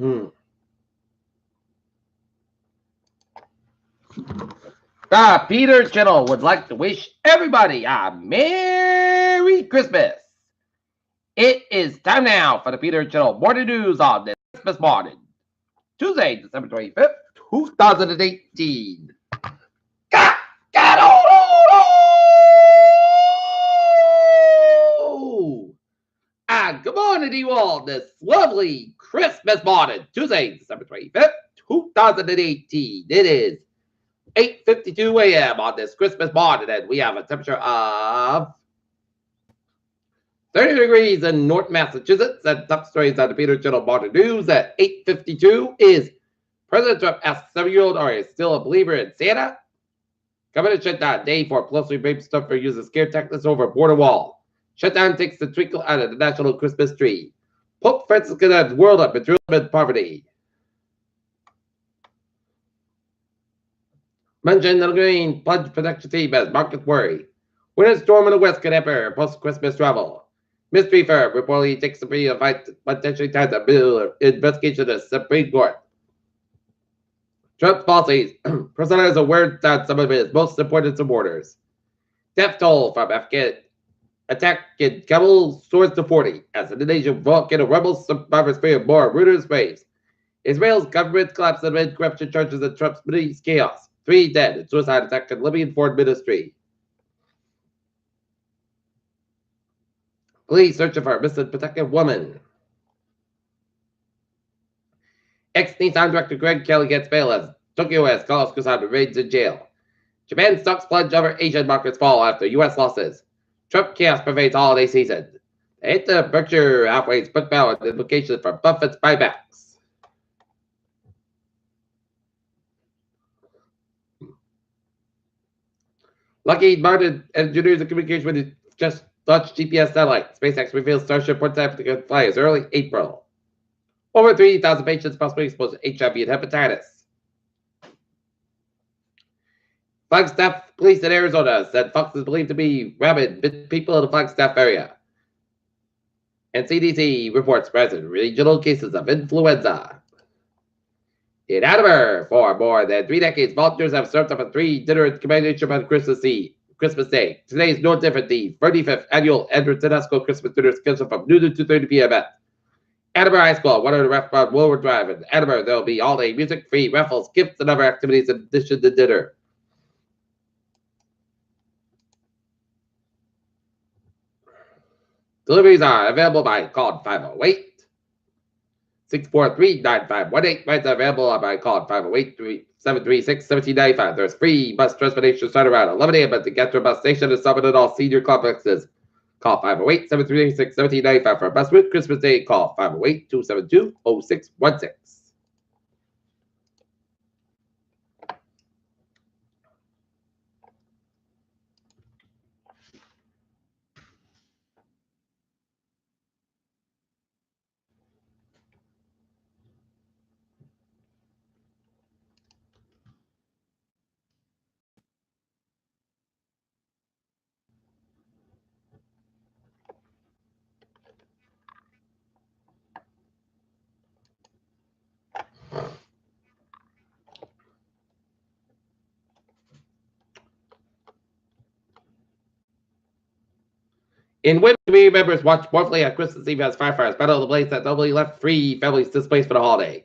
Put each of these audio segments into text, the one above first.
The Peter Channel would like to wish everybody a Merry Christmas. It is time now for the Peter Channel morning news on this Christmas morning, Tuesday, December 25th, 2018. Good morning to you all this lovely Christmas morning, Tuesday, December 25th, 2018. It is 8:52 a.m. on this Christmas morning, and we have a temperature of 30 degrees in North Massachusetts. And top stories on the Peter Channel Morning News at 8:52 is President Trump asks 7-year-old are you still a believer in Santa? Government shut down day for closely raped stuffer uses scare tactics over border wall. Shutdown takes the twinkle out of the national Christmas tree. Pope Francis condemns world of material and poverty. Mention the green plunge protection team as markets worry. Winter storm in the west could hamper post-Christmas travel. Mystery firm reportedly takes the free fight potentially ties a bill investigation to the Supreme Court. Trump's policies. Personalized aware that some of his most important supporters. Death toll from Afghan attack in Kabul soars to 40 as Indonesian volcano rebels survivors fear more Reuters waves. Israel's government collapsed amid corruption charges and Trump's Middle East chaos. 3 dead in suicide attack in Libyan foreign ministry. Police searching for a missing protected woman. Ex-Nissan director Greg Kelly gets bail as Tokyo has Carlos Ghosn remains in jail. Japan stocks plunge over Asian markets fall after U.S. losses. Trump chaos pervades holiday season. They hit the Berkshire Hathaway's book value and implications for Buffett's buybacks. Lockheed Martin engineers and communication with just launched GPS satellite. SpaceX reveals Starship prototype can fly as early April. Over 3,000 patients possibly exposed to HIV and hepatitis. Flagstaff police in Arizona said fox is believed to be rabid bit people in the Flagstaff area. And CDC reports present regional cases of influenza. In Attleboro, for more than 3 decades, volunteers have served up a 3 dinner in commemoration on Christmas Day. Today is no different. The 35th annual Edward Tedesco Christmas dinner is scheduled from noon to 2:30 p.m. at Attleboro High School, 100 restaurant Woolworth Drive. In Attleboro, there will be all-day music, free raffles, gifts, and other activities in addition to dinner. Deliveries are available by call 508-643-9518. Rides are available by call 508-736-1795. There's free bus transportation starting around 11 a.m. at the Gatra bus station and summit at all senior complexes. Call 508-736-1795 for a bus route. Christmas Day, call 508-272-0616. In which community members watched mournfully at Christmas Eve as firefighters battled the blaze that nobly left 3 families displaced for the holiday.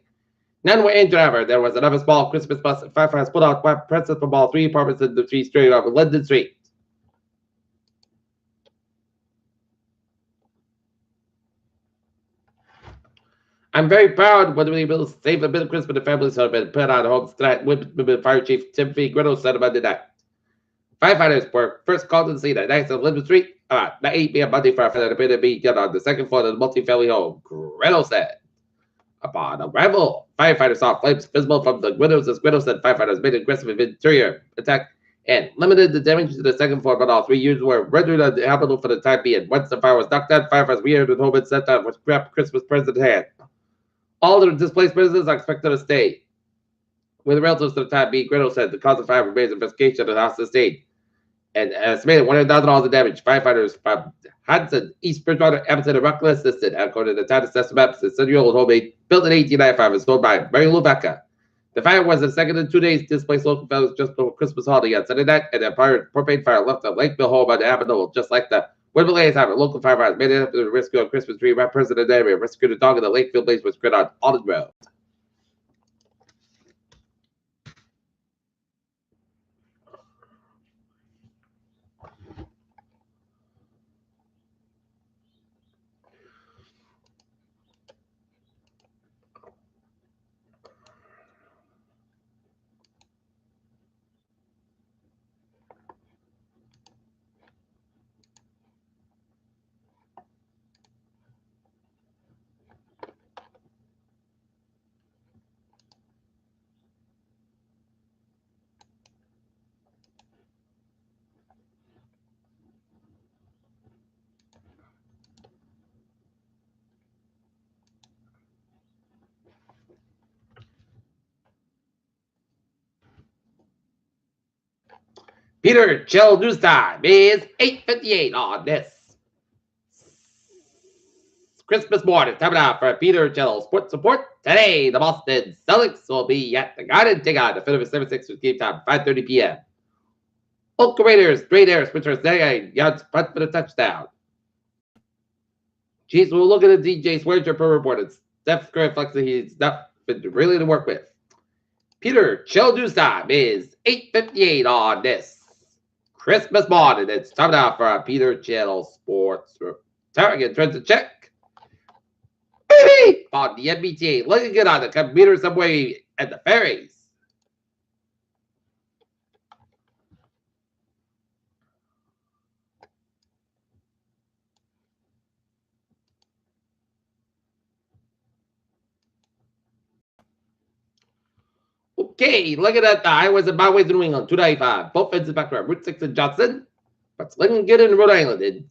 None were injured, however. There was another small Christmas bus and firefighters put out presents from all 3 apartments in the 3 street over Linden Street. I'm very proud when we will save a bit of Christmas and families who have been put out of homes tonight. Women Fire Chief Timothy Griddle said about the night. Firefighters were first called to the scene at night on Linden Street. 8 p.m. Monday, firefighter appeared to be on the 2nd floor of the multi-family home, Griddle said. Upon arrival, firefighters saw flames visible from the windows as Griddle said firefighters made an aggressive interior attack and limited the damage to the 2nd floor, but all 3 units were rendered uninhabitable for the time being. Once the fire was knocked out, firefighters re-entered the home and set down with wrapped Christmas present in hand. All the displaced residents are expected to stay with relatives for the time being. Griddle said the cause of fire remains investigation and has sustained and estimated $100,000 in damage. Firefighters from Hudson, East Bridgewater, Edmonton, and Rockland assisted. According to the Titus Estimates, the 70-year-old homemade built in 1895 and sold by Mary Lou Becca. The fire was the second in 2 days. Displaced local families just before Christmas holiday on Sunday night, and the propane fire left a Lakeville home on the Avenue, just like the Woodville Lane time. Local firefighters made it up to the rescue on Christmas tree. Right person in the area rescued a dog in the Lakeville blaze was spread on Alden Road. Peter Chill News Time is 8:58 on this Christmas morning. Time now for Peter Chill Sports Support. Today, the Boston Celtics will be at the Garden. Take on the Philadelphia 76ers with game time 5:30 p.m. Oakland Raiders, straight air, switchers, 99 yards, punt for the touchdown. Chiefs will look at the DJ Swearinger per reported. Steph Curry flexing he's not been really to work with. Peter Chill News Time is 8:58 on this Christmas morning. It's time now for Peter Chill Sports. Target turns to check. On the MBTA, looking good on the computer subway at the ferries. Okay, looking at the highways and byways in New England, 295. Both fences back to Route 6 in Johnson. But it's looking good in Rhode Island. In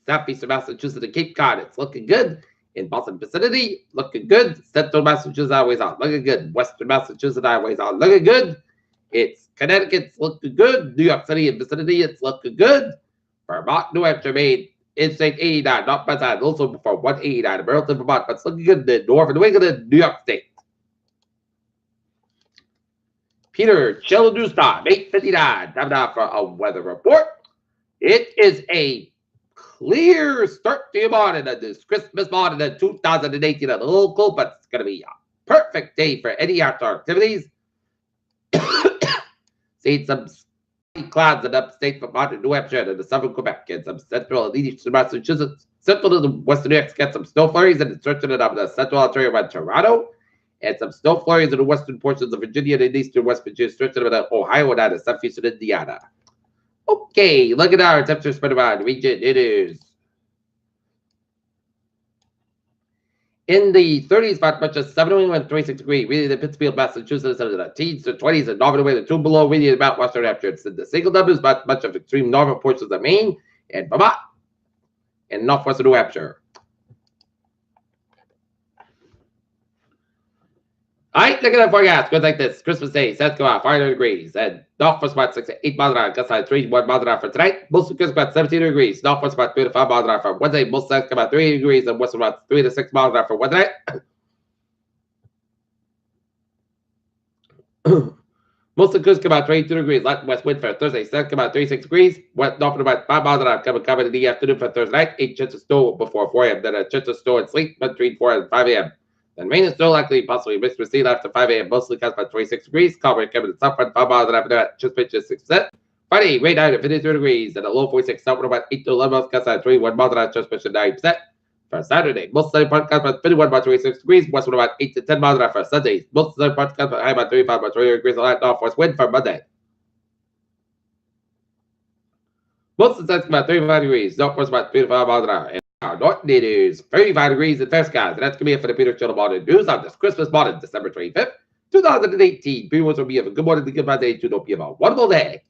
southeastern Massachusetts and Cape Cod, it's looking good. In Boston vicinity, looking good. Central Massachusetts highways on, looking good. Western Massachusetts highways on, looking good. It's Connecticut's looking good. New York City and vicinity, it's looking good. Vermont, New Hampshire, Maine, Interstate 89, not by side. Also before 189 in Burlington, Vermont, but it's looking good in Northern New England and New York State. Peter Chill News Time, 8:59. Time now for a weather report. It is a clear start to your morning on this Christmas morning in 2018. A little cold, but it's going to be a perfect day for any outdoor activities. Seeing some clouds in upstate Vermont and New Hampshire and the southern Quebec and some central and eastern Massachusetts. Central to the western New York get some snow flurries and it's stretching it up the central Ontario and Toronto. And some snow flurries in the western portions of Virginia and eastern West Virginia, stretching to Ohio and out of southeastern Indiana. Okay, look at our temperature spread around the region. It is in the 30s, about much as 7 New England, 26 degrees. Really, the Pittsfield, Massachusetts, in the teens to 20s, and northern away, the 2 below, really about western Hampshire. It's in the single numbers, about much of extreme northern portions of Maine and Vermont and northwestern New Hampshire. All right, look at that forecast. Goes like this. Christmas Day, set to out 500 degrees. And northwest about 6 to 8 miles an hour. Gust side 3 1 miles an hour for tonight. Most of about 17 degrees. Northwest about 3 to 5 miles an hour for Wednesday. Most sides about 3 degrees. And west about 3 to 6 miles an hour for Wednesday. Most of the coast come about 22 degrees. Light west wind for Thursday. Sun come about 36 degrees. West north about 5 miles an hour. Coming in the afternoon for Thursday night. 8 chance of snow before 4 a.m. Then a chance of snow and sleet between 4 and 5 a.m. Then rain is still likely, possibly mixed with sea after 5 a.m. Mostly cast by 26 degrees. Calm coming to south front 5 miles an hour. Just pitch is 6%. Friday, rain out at 53 degrees and a low 46. South about 8 to 11 miles. Cast by 31 miles an hour. Just pitch at 9%. For Saturday, most sunny part cast by 51 by 26 degrees. West about 8 to 10 miles an hour. For Sunday, most sunny part cast by high by 35 by 28 degrees. And light northwest wind for Monday. Most of the sun's about 35 degrees. Northwest about 3 to 5 miles an hour. North it is 35 degrees and fair skies. And that's going to be it for the Peter Chill Morning News on this Christmas morning, December 25th, 2018. Viewers will be have a good morning to give my day to. Don't be a wonderful day.